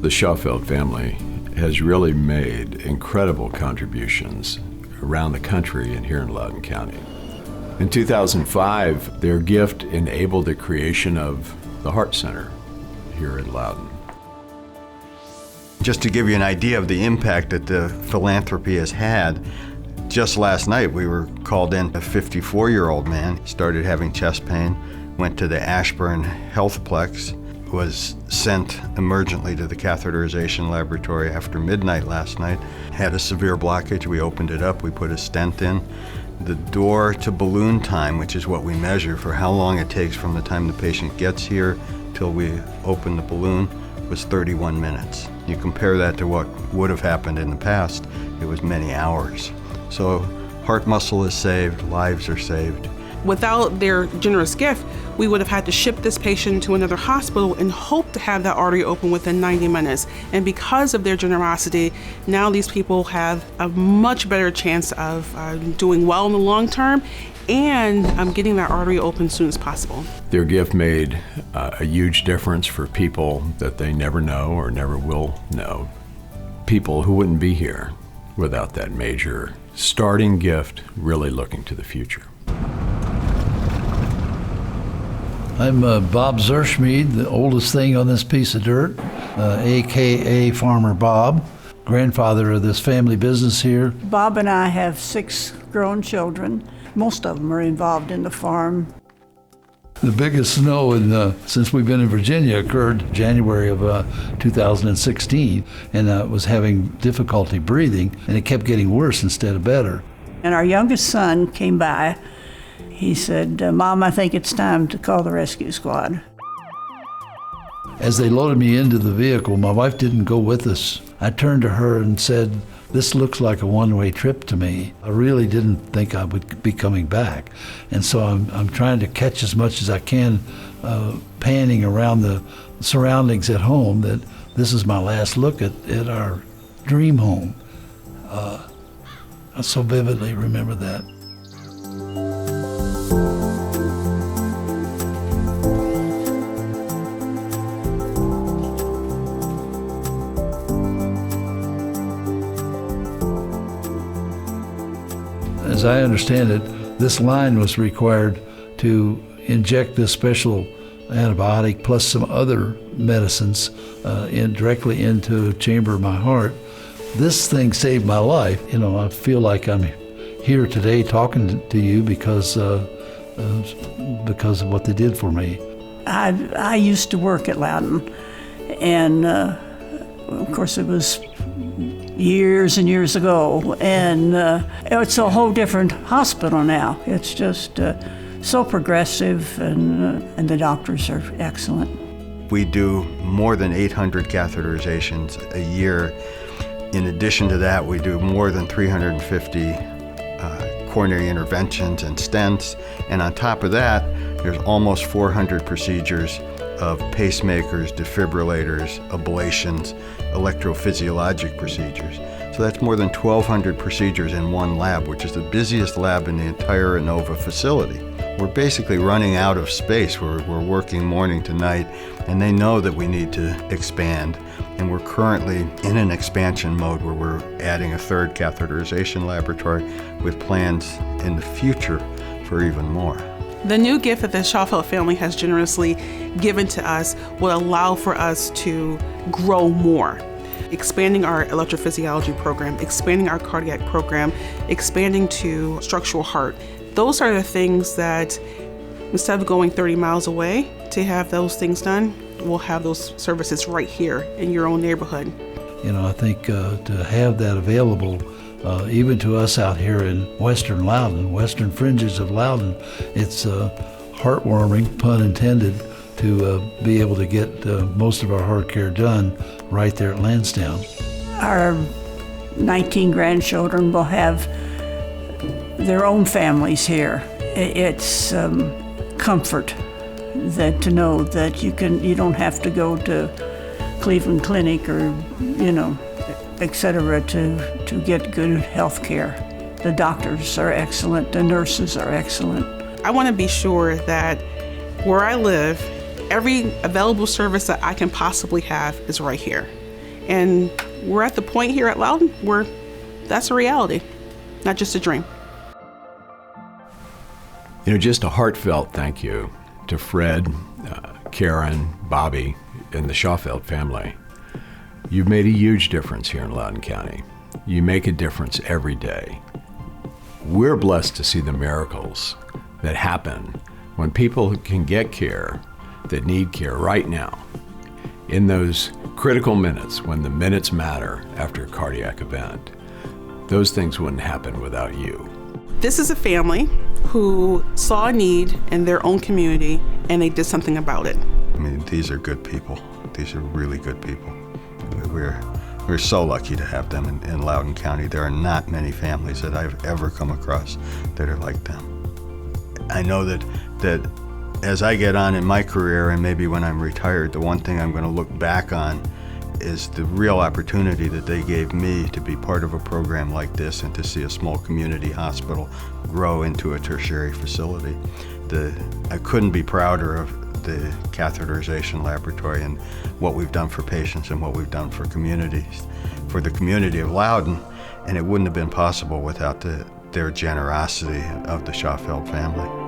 The Schaufeld family has really made incredible contributions around the country and here in Loudoun County. In 2005, their gift enabled the creation of the Heart Center here in Loudoun. Just to give you an idea of the impact that the philanthropy has had, just last night we were called in a 54-year-old man, started having chest pain, went to the Ashburn Healthplex, was sent emergently to the catheterization laboratory after midnight last night, had a severe blockage. We opened it up, we put a stent in. The door to balloon time, which is what we measure for how long it takes from the time the patient gets here till we open the balloon, was 31 minutes. You compare that to what would have happened in the past, it was many hours. So heart muscle is saved, lives are saved. Without their generous gift, we would have had to ship this patient to another hospital and hope to have that artery open within 90 minutes. And because of their generosity, now these people have a much better chance of doing well in the long term and getting that artery open as soon as possible. Their gift made a huge difference for people that they never know or never will know. People who wouldn't be here without that major starting gift, really looking to the future. I'm Bob Zurschmeide, the oldest thing on this piece of dirt, AKA Farmer Bob, grandfather of this family business here. Bob and I have 6 grown children. Most of them are involved in the farm. The biggest snow since we've been in Virginia occurred January of 2016, and was having difficulty breathing, and it kept getting worse instead of better. And our youngest son came by. He said, "Mom, I think it's time to call the rescue squad." As they loaded me into the vehicle, my wife didn't go with us. I turned to her and said, "This looks like a one-way trip to me." I really didn't think I would be coming back. And so I'm trying to catch as much as I can, panning around the surroundings at home, that this is my last look at our dream home. I so vividly remember that. As I understand it, this line was required to inject this special antibiotic plus some other medicines directly into the chamber of my heart. This thing saved my life. You know, I feel like I'm here today talking to you because of what they did for me. I used to work at Loudoun, and of course it was years and years ago, and it's a whole different hospital now. It's just so progressive, and the doctors are excellent. We do more than 800 catheterizations a year. In addition to that, we do more than 350 coronary interventions and stents, and on top of that, there's almost 400 procedures of pacemakers, defibrillators, ablations, electrophysiologic procedures. So that's more than 1,200 procedures in one lab, which is the busiest lab in the entire Inova facility. We're basically running out of space. We're working morning to night, and they know that we need to expand. And we're currently in an expansion mode where we're adding a 3rd catheterization laboratory with plans in the future for even more. The new gift that the Schaufeld family has generously given to us will allow for us to grow more. Expanding our electrophysiology program, expanding our cardiac program, expanding to structural heart. Those are the things that, instead of going 30 miles away to have those things done, we'll have those services right here in your own neighborhood. You know, I think to have that available, even to us out here in western Loudoun, western fringes of Loudoun, it's heartwarming, pun intended, to be able to get most of our heart care done right there at Lansdowne. Our 19 grandchildren will have their own families here. It's comfort that to know that you don't have to go to Cleveland Clinic or etc. to get good health care. The doctors are excellent, the nurses are excellent. I want to be sure that where I live, every available service that I can possibly have is right here. And we're at the point here at Loudoun where that's a reality, not just a dream. Just a heartfelt thank you to Fred, Karen, Bobby, and the Schaufeld family. You've made a huge difference here in Loudoun County. You make a difference every day. We're blessed to see the miracles that happen when people can get care that need care right now, in those critical minutes when the minutes matter after a cardiac event. Those things wouldn't happen without you. This is a family who saw a need in their own community and they did something about it. I mean, these are good people. These are really good people. We're so lucky to have them in Loudoun County. There are not many families that I've ever come across that are like them. I know that as I get on in my career, and maybe when I'm retired, the one thing I'm going to look back on is the real opportunity that they gave me to be part of a program like this and to see a small community hospital grow into a tertiary facility. I couldn't be prouder of the catheterization laboratory and what we've done for patients and what we've done for communities, for the community of Loudoun, and it wouldn't have been possible without their generosity of the Schaufeld family.